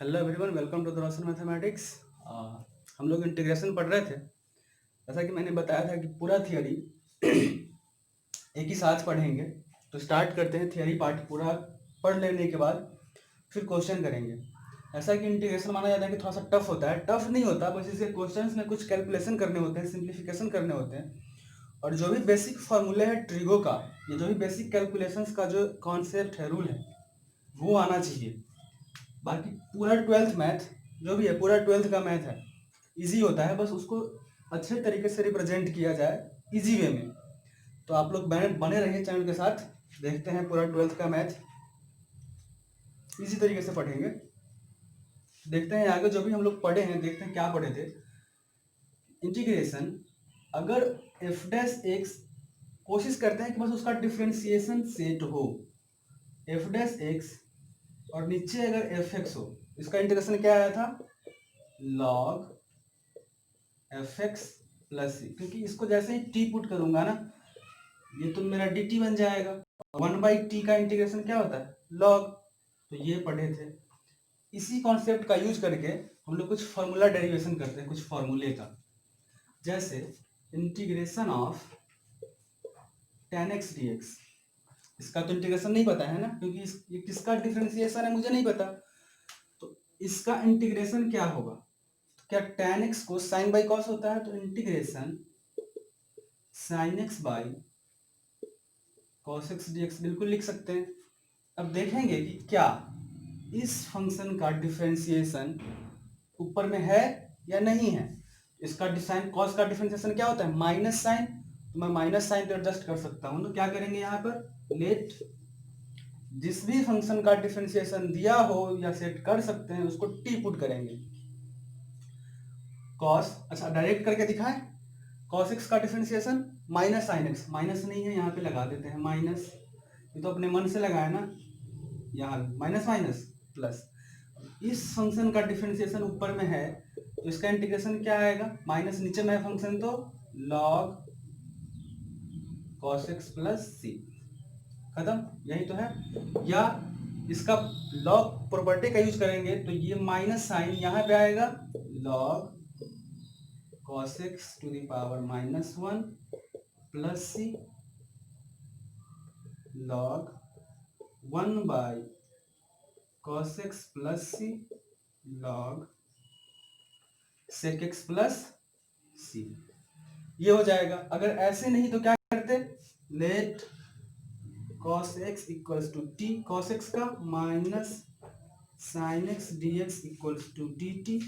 Hello everyone, welcome to the Roshan mathematics. हम लोग integration पढ़ रहे थे। जैसा कि मैंने बताया था कि पूरा थियरी एक ही साथ पढ़ेंगे। तो स्टार्ट करते हैं। थियरी पार्ट पूरा पढ़ लेने के बाद फिर क्वेश्चन करेंगे। ऐसा कि इंटीग्रेशन माना जाता है कि थोड़ा सा टफ होता है। टफ नहीं होता, बस इसके क्वेश्चंस में कुछ कैलकुलेशन करने होते हैं, सिंप्लीफिकेशन करने होते हैं। और जो भी बेसिक फार्मूले है ट्रिगो का, ये जो भी बेसिक कैलकुलेशंस का जो कॉन्सेप्ट है, रूल है, वो आना चाहिए। बाकी पूरा ट्वेल्थ मैथ जो भी है, पूरा ट्वेल्थ का मैथ है, इजी होता है। बस उसको अच्छे तरीके से रिप्रेजेंट किया जाए इजी वे में। तो आप लोग बने बने रहिए चैनल के साथ। देखते हैं पूरा ट्वेल्थ का मैथ इजी तरीके से पढ़ेंगे। देखते हैं आगे जो भी हम लोग पढ़े हैं, देखते हैं क्या पढ़े थे। इंटीग्रेशन, अगर एफ डैश एक्स, कोशिश करते हैं कि बस उसका डिफ्रेंसिएशन सेट हो, एफ डैश एक्स, और नीचे अगर एफ एक्स हो। इसका इंटीग्रेशन क्या आया था? लॉग एफ एक्स प्लस सी, क्योंकि इसको जैसे ही टी पुट करूंगा ना, ये तो मेरा डी टी बन जाएगा। 1/t का इंटीग्रेशन क्या होता है? लॉग। तो ये पढ़े थे। इसी कॉन्सेप्ट का यूज करके हम लोग कुछ फॉर्मूला डेरिवेशन करते हैं, कुछ फॉर्मूले का। जैसे integration of tan x dx, इसका तो इंटीग्रेशन नहीं पता है ना, क्योंकि ये किसका डिफरेंशिएशन है मुझे नहीं पता। तो इसका इंटीग्रेशन क्या होगा? तो क्या tan x को sin बाई cos होता है, तो integration sin x by cos x dx बिल्कुल लिख सकते हैं। अब देखेंगे कि क्या इस फंक्शन का डिफरेंशिएशन ऊपर में है या नहीं है। इसका साइन कॉस का डिफरेंशिएशन क्या होता है? Minus sine. तो मैं माइनस साइन पे एडजस्ट कर सकता हूं। तो क्या करेंगे यहाँ पर? लेट जिस भी फंक्शन का डिफरेंशिएशन दिया हो या सेट कर सकते हैं, उसको टी पुट करेंगे। कॉस, अच्छा डायरेक्ट करके दिखाएं। कॉस एक्स का differentiation minus sine x, minus नहीं है यहाँ पे लगा देते हैं माइनस। ये तो अपने मन से लगाया ना, यहाँ माइनस माइनस प्लस। इस फंक्शन का डिफरेंशिएशन ऊपर में है, तो इसका इंटीग्रेशन क्या आएगा? माइनस, नीचे में है फंक्शन तो log cos x प्लस सी, खत्म। यही तो है। या इसका log प्रॉपर्टी का यूज करेंगे, तो ये माइनस साइन यहाँ पे आएगा log cos x to the power -1 plus C log 1/cos x plus C log sec x plus C. ये हो जाएगा। अगर ऐसे नहीं तो क्या करते? Let cos x equals to T, cos x का minus sin x dx equals to D T.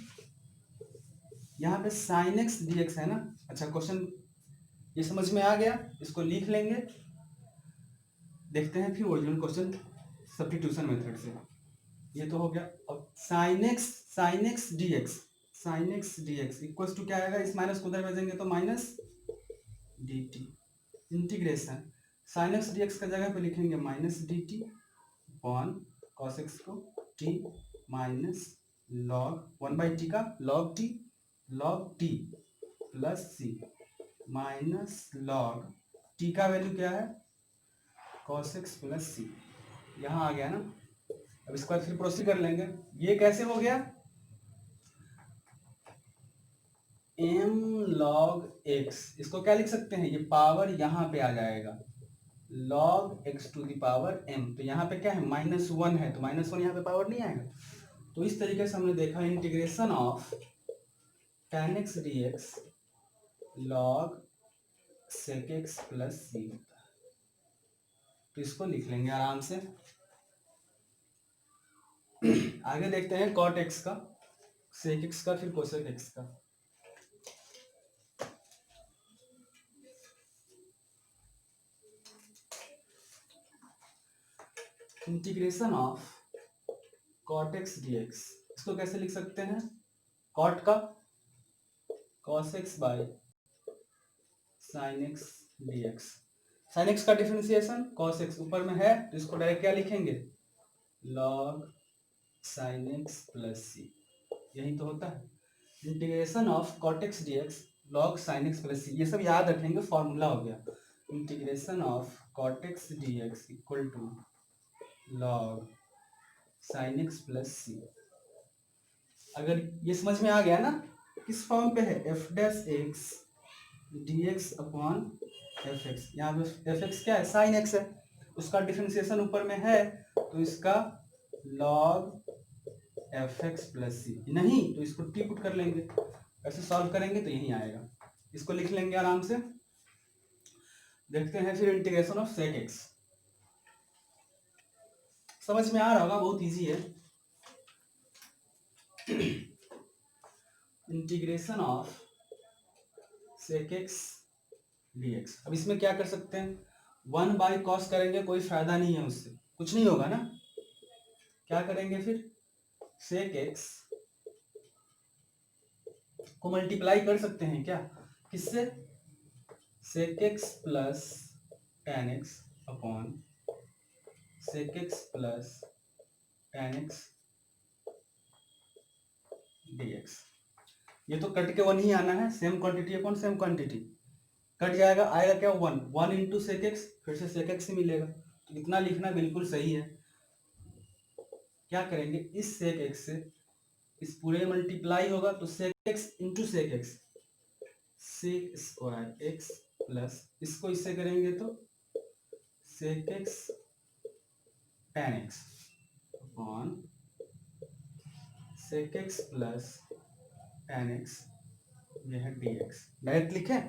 यहाँ पे sin x dx है ना। अच्छा, क्वेश्चन ये समझ में आ गया, इसको लिख लेंगे। देखते हैं फिर ओरिजिनल क्वेश्चन सब्स्टिट्यूशन मेथड से। ये तो हो गया। अब sin x dx equals to क्या आएगा? इस माइनस को उधर भेजेंगे तो minus D T. Integration sine X D X का जगह पे लिखेंगे minus D T upon cos X को टी माइनस लॉग 1/t का log T plus C minus log T का वैल्यू क्या है? Cos X plus C. यहाँ आ गया ना। अब इसके बाद फिर प्रोसीड कर लेंगे। ये कैसे हो गया? m log x, इसको क्या लिख सकते हैं? ये पावर यहाँ पे आ जाएगा log x to the power m। तो यहाँ पे क्या है? -1 है, तो -1 यहाँ पे पावर नहीं आएगा। तो इस तरीके से हमने देखा integration of tan x dx log sec x plus C. तो इसको लिख लेंगे आराम से। आगे देखते हैं cot x का, sec x का, फिर cosec x का। Integration of cot x dx, इसको कैसे लिख सकते हैं? cot का cos x by sin x dx। sin x का डिफरेंशिएशन cos x ऊपर में है, तो इसको डायरेक्ट क्या लिखेंगे? log sin x plus C. यही तो होता है integration of cot x dx log sin x plus C. ये सब याद रखेंगे, फॉर्मूला हो गया। Integration of cot x dx equal to log sin x plus C. अगर ये समझ में आ गया ना, किस फॉर्म पे है, F dash x D x upon F x. यहाँ पे एफ एक्स क्या है, साइन एक्स है, उसका डिफ्रेंसिएशन ऊपर में है, तो इसका लॉग एफ एक्स प्लस सी, नहीं तो इसको टी पुट कर लेंगे, ऐसे सॉल्व करेंगे तो यही आएगा। इसको लिख लेंगे आराम से। देखते हैं फिर इंटीग्रेशन ऑफ सेक एक्स। समझ में आ रहा होगा, बहुत इजी है। Integration of sec X D X. अब इसमें क्या कर सकते हैं, 1/cos करेंगे, कोई फायदा नहीं है उससे, कुछ नहीं होगा ना। क्या करेंगे फिर, सेक एक्स को मल्टीप्लाई कर सकते हैं क्या, किससे, sec x plus tan X upon sec x plus tan X D X. ये तो कट के वन ही आना है, same quantity upon same quantity, cut जाएगा, आएगा क्या, one, one into sec X, फिर से सेक एक्स ही मिलेगा, तो इतना लिखना बिल्कुल सही है। क्या करेंगे, इस सेक एक्स से इस पूरे मल्टीप्लाई होगा, तो sec X into sec X, sec square X plus, इसको इससे करेंगे तो sec X tan X upon sec x plus tan X, यह है डी एक्स। डायरेक्ट लिखे,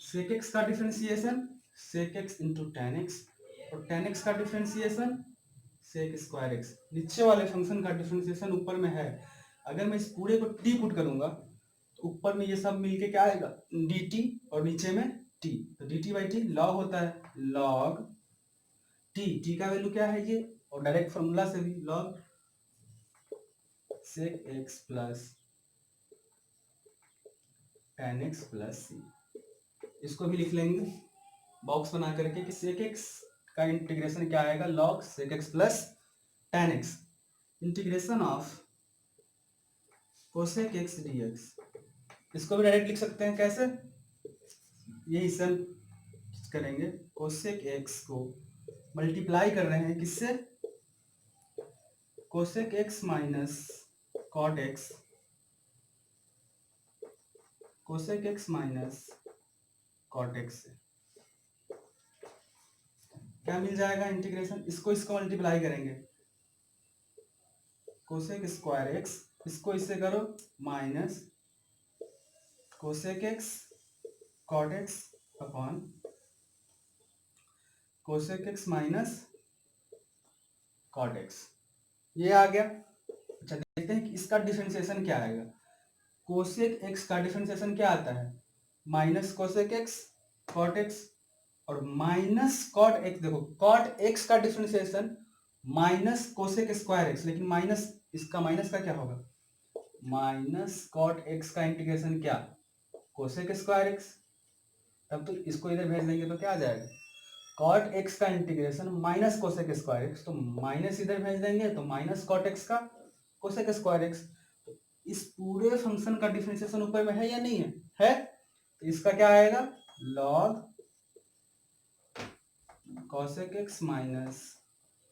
सेक एक्स का differentiation sec X into tan X, और टेन एक्स का डिफरेंशिएशन सेक स्क्वायर एक्स। नीचे वाले फंक्शन का डिफरेंशिएशन ऊपर में है, अगर मैं इस पूरे को टी पुट करूंगा तो ऊपर में ये सब मिलके क्या आएगा, डी टी, और नीचे में टी, तो d t by t log होता है, लॉग टी, टी का वैल्यू क्या है ये, और डायरेक्ट फॉर्मूला से भी log sec x plus tan x plus C. इसको भी लिख लेंगे बॉक्स बना करके कि सेक एक्स का इंटीग्रेशन क्या आएगा, log sec x plus tan X, integration of cosec X D X. इसको भी डायरेक्ट लिख सकते हैं, कैसे, यही से हम करेंगे, कोसेक एक्स को मल्टीप्लाई कर रहे हैं किससे, cosec x minus cot X, cosec x minus cot X से क्या मिल जाएगा इंटीग्रेशन, इसको इसको मल्टीप्लाई करेंगे, कोसेक स्क्वायर एक्स, इसको इससे करो minus cosec X cot X upon cosec x minus cot X, ये आ गया। अच्छा देखते हैं कि इसका डिफरेंशिएशन क्या आएगा, कोसेक एक्स का डिफरेंशिएशन क्या आता है, minus cosec X cot X, और माइनस कॉट एक्स, देखो कॉट एक्स का differentiation minus cosec square X, लेकिन माइनस इसका माइनस का क्या होगा, माइनस कॉट एक्स का इंटीग्रेशन क्या, कोसेक स्क्वायर एक्स, तब तो इसको इधर भेज देंगे तो क्या आ जाएगा, कॉट एक्स का integration minus cosec square x, तो माइनस इधर भेज देंगे तो माइनस कॉट एक्स का कोसेक स्क्वायर एक्स। तो इस पूरे फंक्शन का डिफरेंशिएशन ऊपर में है या नहीं है, तो इसका क्या आएगा, log cosec x minus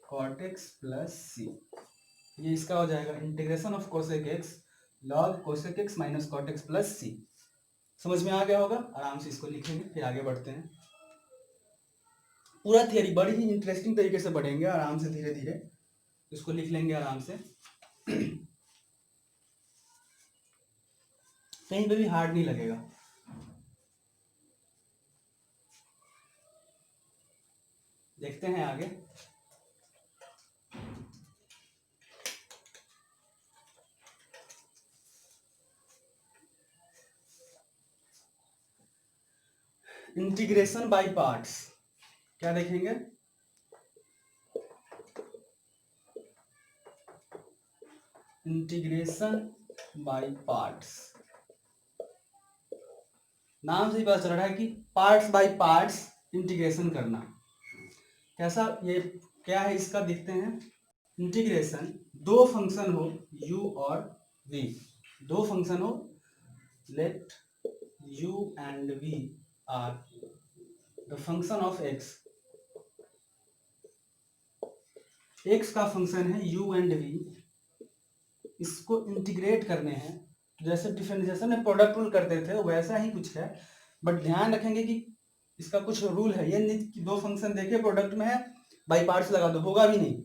cot x plus C, ये इसका हो जाएगा integration of cosec x log cosec x minus cot x plus C. समझ में आ गया होगा, आराम से इसको लिखेंगे फिर आगे बढ़ते हैं। पूरा थियरी बड़ी ही इंटरेस्टिंग तरीके से पढ़ेंगे, आराम से धीरे धीरे इसको लिख लेंगे आराम से, कहीं पे भी हार्ड नहीं लगेगा। देखते हैं आगे, इंटीग्रेशन बाय पार्ट्स क्या देखेंगे, इंटीग्रेशन बाय पार्ट्स, नाम से ही पता चल रहा है कि पार्ट्स बाय पार्ट्स इंटीग्रेशन करना। कैसा, ये क्या है इसका देखते हैं, इंटीग्रेशन दो फंक्शन हो u और v, दो फंक्शन हो, late u and v are the function of x, x का फंक्शन है u and v, इसको इंटीग्रेट करने हैं, जैसे डिफरेंशिएशन में प्रोडक्ट रूल करते थे वैसा ही कुछ है, बट ध्यान रखेंगे कि इसका कुछ रूल है, ये नहीं कि दो फंक्शन देखे प्रोडक्ट में है बाई पार्ट्स लगा दो, होगा भी नहीं।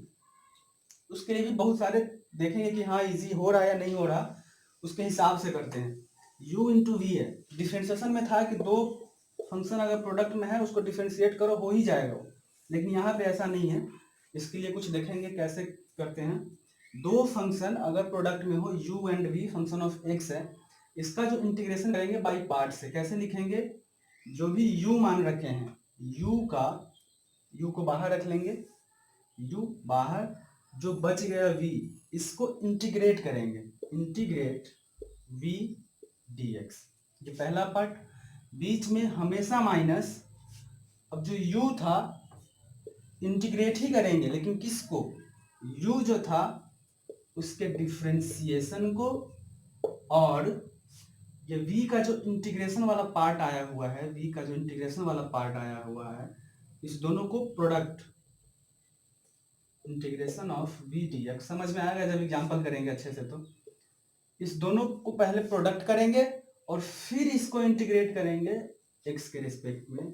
उसके लिए भी बहुत सारे देखेंगे कि हाँ इजी हो रहा है या नहीं हो रहा, उसके हिसाब से करते हैं। u इंटू वी है, डिफरेंशिएशन में था कि दो फंक्शन अगर प्रोडक्ट में है उसको डिफरेंशिएट करो हो ही जाएगा वो, लेकिन यहाँ पे ऐसा नहीं है। इसके लिए कुछ देखेंगे कैसे करते हैं। दो फंक्शन अगर प्रोडक्ट में हो u and v function of x है, इसका जो इंटीग्रेशन करेंगे बाई पार्ट से, कैसे लिखेंगे, जो भी u मान रखे हैं u को बाहर रख लेंगे, u बाहर, जो बच गया v इसको इंटीग्रेट करेंगे, इंटीग्रेट v dx, ये पहला पार्ट। बीच में हमेशा माइनस, अब जो u था इंटीग्रेट ही करेंगे लेकिन किसको, u जो था उसके डिफरेंशिएशन को, और ये v का जो इंटीग्रेशन वाला पार्ट आया हुआ है, v का जो इंटीग्रेशन वाला पार्ट आया हुआ है, इस दोनों को product, integration of v dx, समझ में आएगा जब एग्जांपल करेंगे अच्छे से। तो इस दोनों को पहले प्रोडक्ट करेंगे और फिर इसको इंटीग्रेट करेंगे x के रिस्पेक्ट में,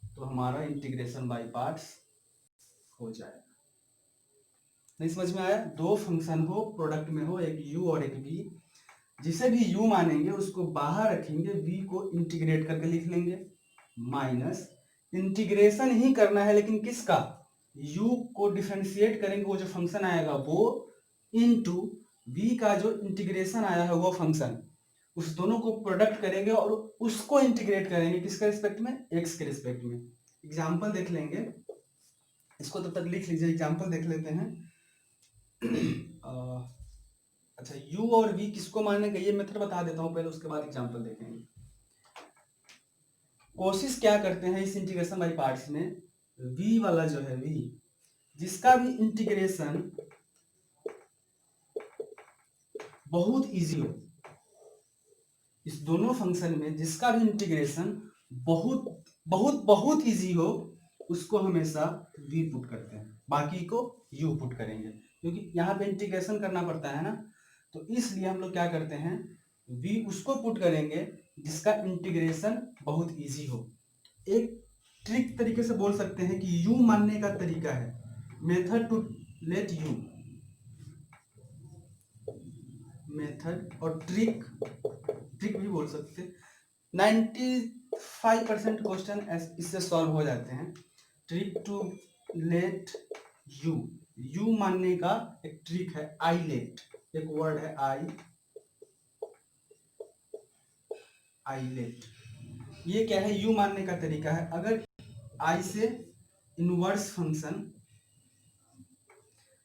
तो हमारा इंटीग्रेशन बाय पार्ट्स हो जाएगा। नहीं समझ में आया, दो फंक्शन हो प्रोडक्ट में हो, एक u और एक v, जिसे भी u मानेंगे उसको बाहर रखेंगे, v को इंटीग्रेट करके लिख लेंगे, माइनस इंटीग्रेशन ही करना है लेकिन किसका, u को डिफरेंशिएट करेंगे, वो जो फंक्शन आएगा वो, इनटू v का जो इंटीग्रेशन आया है वो फंक्शन, उस दोनों को प्रोडक्ट करेंगे और उसको इंटीग्रेट करेंगे किसके रिस्पेक्ट में, x के रिस्पेक्ट में। एग्जांपल देख लेंगे, इसको तब तक लिख लीजिए, एग्जांपल देख लेते हैं। अच्छा u और v किसको मानेंगे ये मेथड बता देता हूँ पहले, उसके बाद एग्जांपल देखेंगे। कोशिश क्या करते हैं इस इंटीग्रेशन बाय पार्ट्स में, v वाला जो है v, जिसका भी इंटीग्रेशन बहुत इजी हो, इस दोनों फंक्शन में जिसका भी इंटीग्रेशन बहुत बहुत बहुत इजी हो, उसको हमेशा v पुट करते हैं, बाकी को u पुट करेंगे, क्योंकि यहाँ पे इंटीग्रेशन करना पड़ता है ना, तो इसलिए हम लोग क्या करते हैं, v उसको पुट करेंगे जिसका इंटीग्रेशन बहुत इजी हो। एक ट्रिक तरीके से बोल सकते हैं कि u मानने का तरीका है, method to let u, method और ट्रिक भी बोल सकते हैं। 95% क्वेश्चन इससे सॉल्व हो जाते हैं। ट्रिक टू लेट यू मानने का एक ट्रिक है, आई लेट, एक वर्ड है आई लेट, ये क्या है, यू मानने का तरीका है। अगर आई से इनवर्स फंक्शन,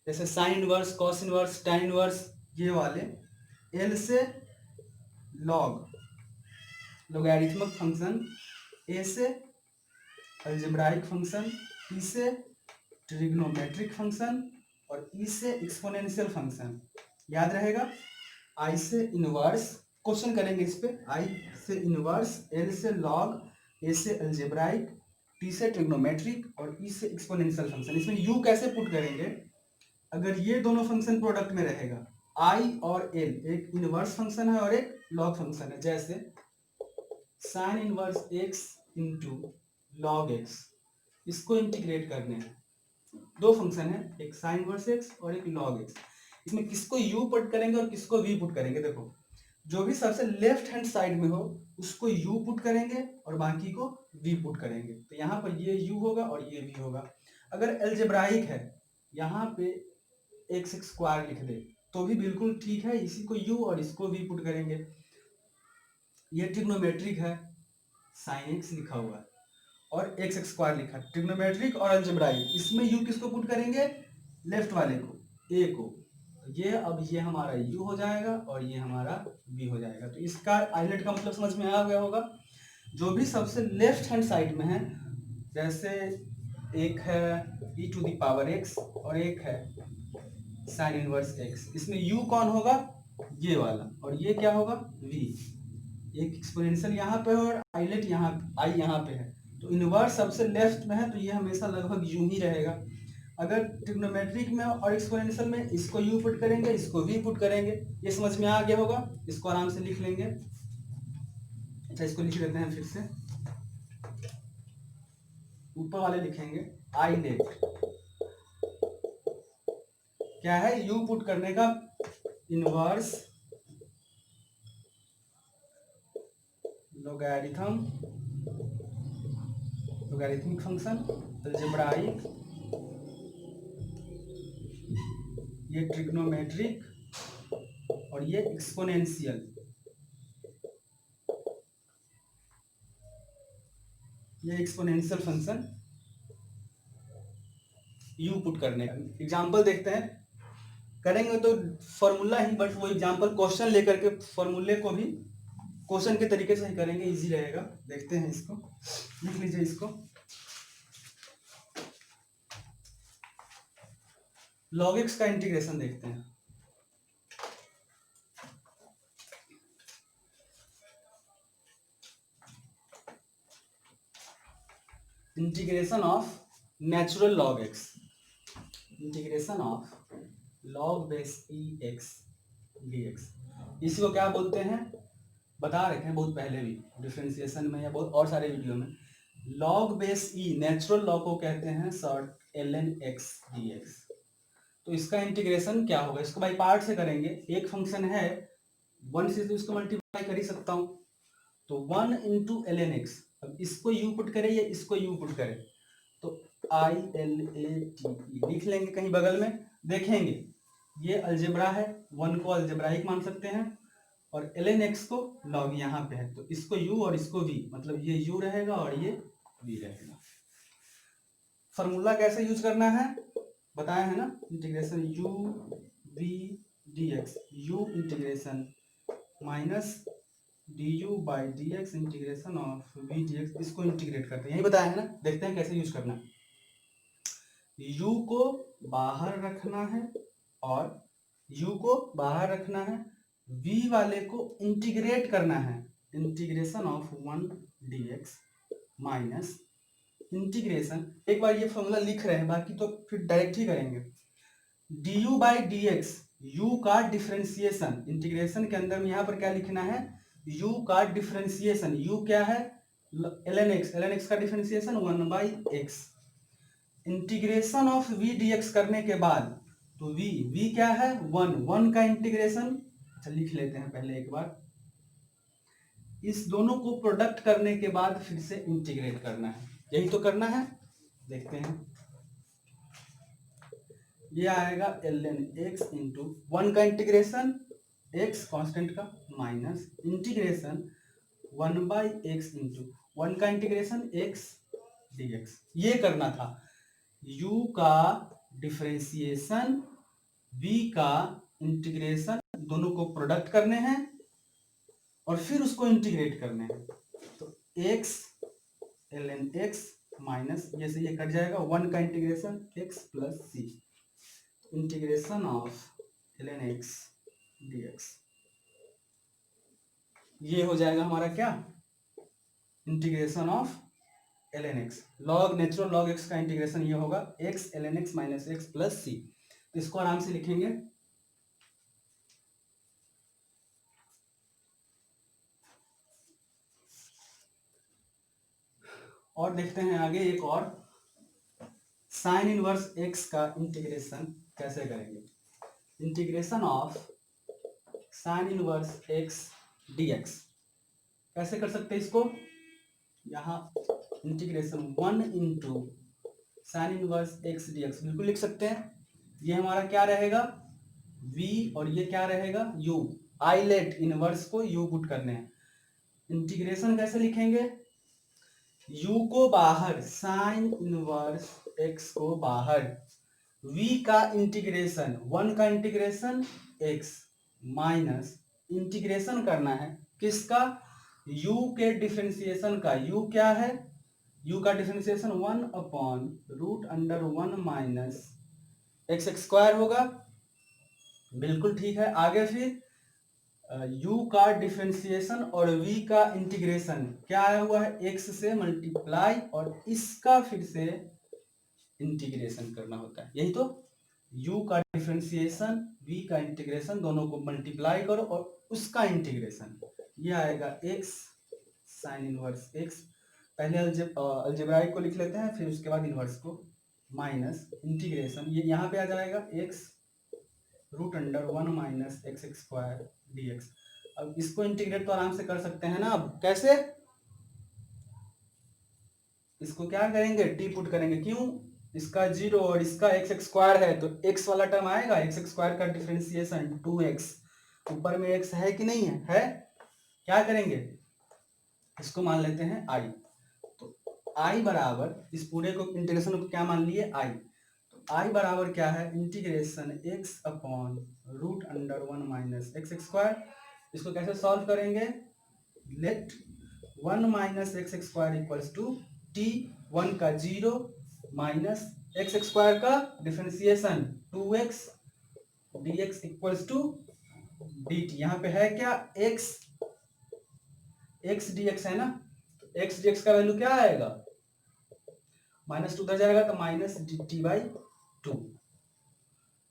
जैसे sine inverse, cos inverse, tan inverse, ये वाले, एल से लॉगरिथमिक फंक्शन, ए से अलजेब्राइक फंक्शन, ई से ट्रिग्नोमेट्रिक फंक्शन और ई से एक्सपोनेंशियल फंक्शन, याद रहेगा। आई से इनवर्स, क्वेश्चन करेंगे इस पे, आई से इनवर्स, एल से लॉग, ए से अलजेब्राइक, टी से ट्रिग्नोमेट्रिक और ई से एक्सपोनेंशियल फंक्शन। इसमें यू कैसे पुट करेंगे, अगर ये दोनों फंक्शन प्रोडक्ट में रहेगा, आई और एल एक इनवर्स फंक्शन है और एक लॉग फंक्शन है, जैसे sine inverse x into log x, इसको इंटीग्रेट करने हैं, दो फंक्शन है, एक साइन इनवर्स एक्स और एक लॉग एक्स, इसमें किसको u पुट करेंगे और किसको v पुट करेंगे। देखो जो भी सबसे लेफ्ट हैंड साइड में हो उसको u पुट करेंगे और बाकी को v पुट करेंगे, तो यहाँ पर ये u होगा और ये v होगा। अगर अलजेब्राइक है, यहाँ पे एक्स स्क्वायर लिख दे तो भी बिल्कुल ठीक है, इसी को u और इसको v पुट करेंगे। ये ट्रिग्नोमेट्रिक है, साइन एक्स लिखा हुआ है और एक्स स्क्वायर लिखा है, ट्रिग्नोमेट्रिक और अलजेब्राइक, इसमें u किसको पुट करेंगे, लेफ्ट वाले को, a को, ये अब ये हमारा u हो जाएगा और ये हमारा v हो जाएगा। तो इसका आइलेट का मतलब समझ में आ गया होगा। जो भी सबसे लेफ्ट हैंड साइड में है, जैसे एक है e to the power x और एक है साइन इनवर्स x, इसमें u कौन होगा, ये वाला, और ये क्या होगा, v, एक एक्सपोनेंशियल यहाँ पे है और आइलेट यहाँ, आई यहाँ पे है, तो इनवर्स सबसे लेफ्ट में है तो ये हमेशा लगभग यूं ही रहेगा। अगर ट्रिग्नोमेट्रिक में और एक्सपोनेंशियल में इसको u पुट करेंगे, इसको v पुट करेंगे। ये समझ में आ गया होगा, इसको आराम से लिख लेंगे। अच्छा, इसको लिख लेते हैं फिर से, ऊपर वाले लिखेंगे आई लेट, क्या है, u पुट करने का इनवर्स लोगैरिथमिक फंक्शन, अलजेब्राइक, ये ट्रिग्नोमेट्रिक और ये एक्सपोनेंशियल। ये एक्सपोनेंशियल फंक्शन u पुट करने का एग्जांपल देखते हैं। करेंगे तो फॉर्मूला ही, बट वो एग्जांपल क्वेश्चन लेकर के फॉर्मूले को भी क्वेश्चन के तरीके से ही करेंगे, इजी रहेगा। देखते हैं, इसको लिख लीजिए। इसको log x का इंटीग्रेशन देखते हैं। Integration of natural log x, integration of log base e x dx, इसी को क्या बोलते हैं, बता रखे हैं बहुत पहले भी डिफरेंशिएशन में या बहुत और सारे वीडियो में। log base e natural log को कहते हैं शॉर्ट ln x dx। तो इसका इंटीग्रेशन क्या होगा, इसको बाई पार्ट से करेंगे। एक फंक्शन है 1 से, तो इसको मल्टीप्लाई कर ही सकता हूं, तो 1 इंटू ln x। अब इसको u पुट करें या इसको u पुट करें, तो ILATE लिख लेंगे कहीं बगल में। देखेंगे ये अलजेब्रा है, 1 को अलजेब्राइक मान सकते हैं और ln x को log यहाँ पे है, तो इसको u और इसको v, मतलब ये u रहेगा और ये v रहेगा। फॉर्मूला कैसे यूज करना है बताया है ना, integration u v dx, u integration minus du by dx integration of v dx, इसको इंटीग्रेट करते हैं, यही बताया है ना। देखते हैं कैसे यूज करना है। u को बाहर रखना है और u को बाहर रखना है, v वाले को इंटीग्रेट करना है, integration of 1 dx minus integration, एक बार ये फॉर्मूला लिख रहे हैं, बाकी तो फिर डायरेक्ट ही करेंगे। du बाई dx, u का डिफरेंशिएशन, इंटीग्रेशन के अंदर में यहाँ पर क्या लिखना है, u का डिफरेंशिएशन, u क्या है, ln x का differentiation 1 by x, integration of v dx करने के बाद, तो v क्या है 1 का इंटीग्रेशन। अच्छा, लिख लेते हैं पहले एक बार, इस दोनों को प्रोडक्ट करने के बाद फिर से इंटीग्रेट करना है, यही तो करना है। देखते हैं, ये आएगा ln x इंटू 1 का इंटीग्रेशन x कांस्टेंट का minus integration 1 by x into 1 का इंटीग्रेशन x dx। ये करना था, u का डिफरेंशिएशन, v का इंटीग्रेशन, दोनों को प्रोडक्ट करने हैं और फिर उसको इंटीग्रेट करने हैं। तो x ln x माइनस ये से ये कट जाएगा, 1 का integration x plus c, integration of ln x dx, ये हो जाएगा हमारा क्या, integration of ln x, log natural log x का इंटीग्रेशन ये होगा x ln x minus x plus c। तो इसको आराम से लिखेंगे, और देखते हैं आगे एक और, साइन इनवर्स x का इंटीग्रेशन कैसे करेंगे। Integration of sine inverse x dx कैसे कर सकते हैं इसको, यहाँ integration 1 into sine inverse x dx बिल्कुल लिख सकते हैं। ये हमारा क्या रहेगा v और ये क्या रहेगा u, आई लेट इनवर्स को u पुट करने हैं। इंटीग्रेशन कैसे लिखेंगे, u को बाहर, साइन इनवर्स x को बाहर, v का इंटीग्रेशन 1 का इंटीग्रेशन x माइनस इंटीग्रेशन करना है किसका, u के डिफरेंशिएशन का, u क्या है, u का differentiation 1 upon root under 1 minus x square होगा, बिल्कुल ठीक है। आगे फिर u का डिफरेंशिएशन और v का इंटीग्रेशन क्या आया हुआ है, x से मल्टीप्लाई और इसका फिर से इंटीग्रेशन करना होता है। यही तो, u का डिफरेंशिएशन, v का इंटीग्रेशन, दोनों को मल्टीप्लाई करो और उसका इंटीग्रेशन, ये आएगा x साइन इनवर्स x। पहले अलजेब्राइक को लिख लेते हैं, फिर उसके बाद इनवर्स को, माइनस इंटीग्रेशन, ये यहाँ पे आ जाएगा x root under 1 minus x square dx। अब इसको इंटीग्रेट तो आराम से कर सकते हैं ना। अब कैसे, इसको क्या करेंगे, टी पुट करेंगे। क्यों, इसका 0 और इसका एक्स स्क्वायर है तो x वाला टर्म आएगा, एक्स स्क्वायर का डिफरेंशिएशन 2x, ऊपर में x है कि नहीं है? क्या करेंगे, इसको मान लेते हैं i। तो i बराबर, इस पूरे को इंटीग्रेशन को क्या मान लिए, i। तो i बराबर क्या है, integration x upon root under 1 minus x square. इसको कैसे सॉल्व करेंगे, let 1 minus x square equals to T, 1 का 0 माइनस एक्स स्क्वायर का differentiation 2x dx equals to dt। यहाँ पे है क्या, x dx है ना, तो x dx का वैल्यू क्या आएगा, माइनस 2 उधर जाएगा तो माइनस dt बाई 2।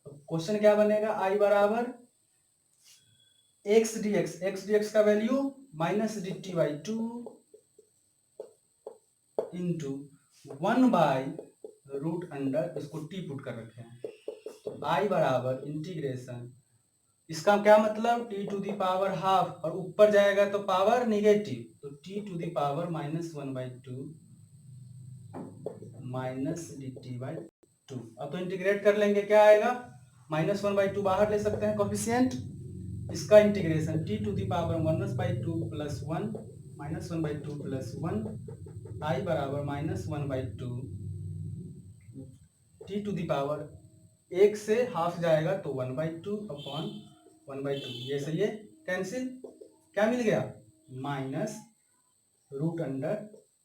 क्वेश्चन क्या बनेगा, i बराबर x dx का value minus dt by 2 into 1 by root under, इसको टी पुट कर रखे हैं। तो i बराबर इंटीग्रेशन, इसका क्या मतलब, t to the power half, और ऊपर जाएगा तो पावर निगेटिव, तो t to the power minus 1 by 2 minus dt by 2। अब तो इंटीग्रेट कर लेंगे, क्या आएगा, माइनस 1 बाई 2 बाहर ले सकते हैं कोफिशिएंट, इसका integration t to the power minus by 2 plus 1 minus 1 by 2 plus 1, i बराबर minus 1 by 2, T to the power 1 से हाफ जाएगा तो 1 बाई 2 अपॉन 1 बाई 2, ये से ये कैंसिल, क्या मिल गया, माइनस रूट अंडर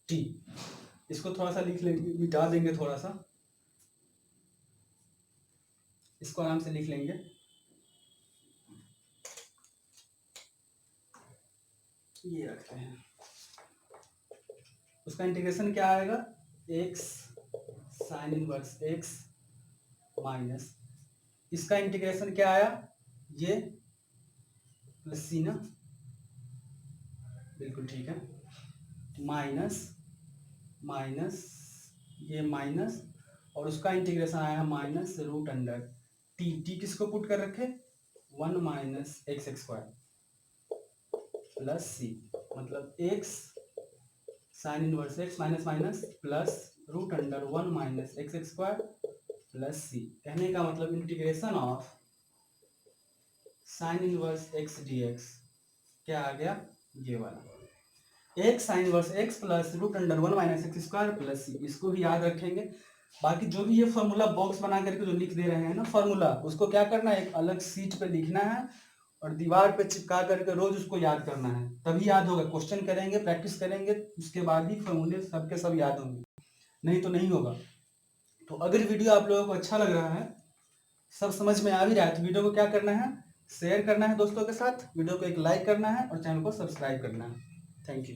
टी। इसको थोड़ा सा लिख लेंगे, मिटा देंगे थोड़ा सा, इसको आराम से लिख लेंगे, ये रखते हैं। उसका इंटीग्रेशन क्या आएगा, x sine inverse x minus, इसका इंटीग्रेशन क्या आया, ये प्लस सी ना, बिल्कुल ठीक है, माइनस माइनस ये माइनस, और उसका इंटीग्रेशन आया minus root under t. T किसको पुट कर रखे, 1 minus x square plus C, मतलब x sine inverse x minus minus plus root under 1 minus x square plus C. कहने का मतलब integration of sine inverse x dx क्या आ गया, ये वाला, x sine inverse x plus root under 1 minus x square plus C. इसको भी याद रखेंगे। बाकी जो भी ये फॉर्मूला बॉक्स बना करके जो लिख दे रहे हैं ना फॉर्मूला, उसको क्या करना है, एक अलग सीट पे लिखना है और दीवार पे चिपका करके रोज उसको याद करना है, तभी याद होगा। क्वेश्चन करेंगे, प्रैक्टिस करेंगे, उसके बाद ही फॉर्मूले सबके सब याद होंगे, नहीं तो नहीं होगा। तो अगर वीडियो आप लोगों को अच्छा लग रहा है, सब समझ में आ भी रहा है, तो वीडियो को क्या करना है, शेयर करना है दोस्तों के साथ, वीडियो को एक लाइक करना है और चैनल को सब्सक्राइब करना है। Thank you.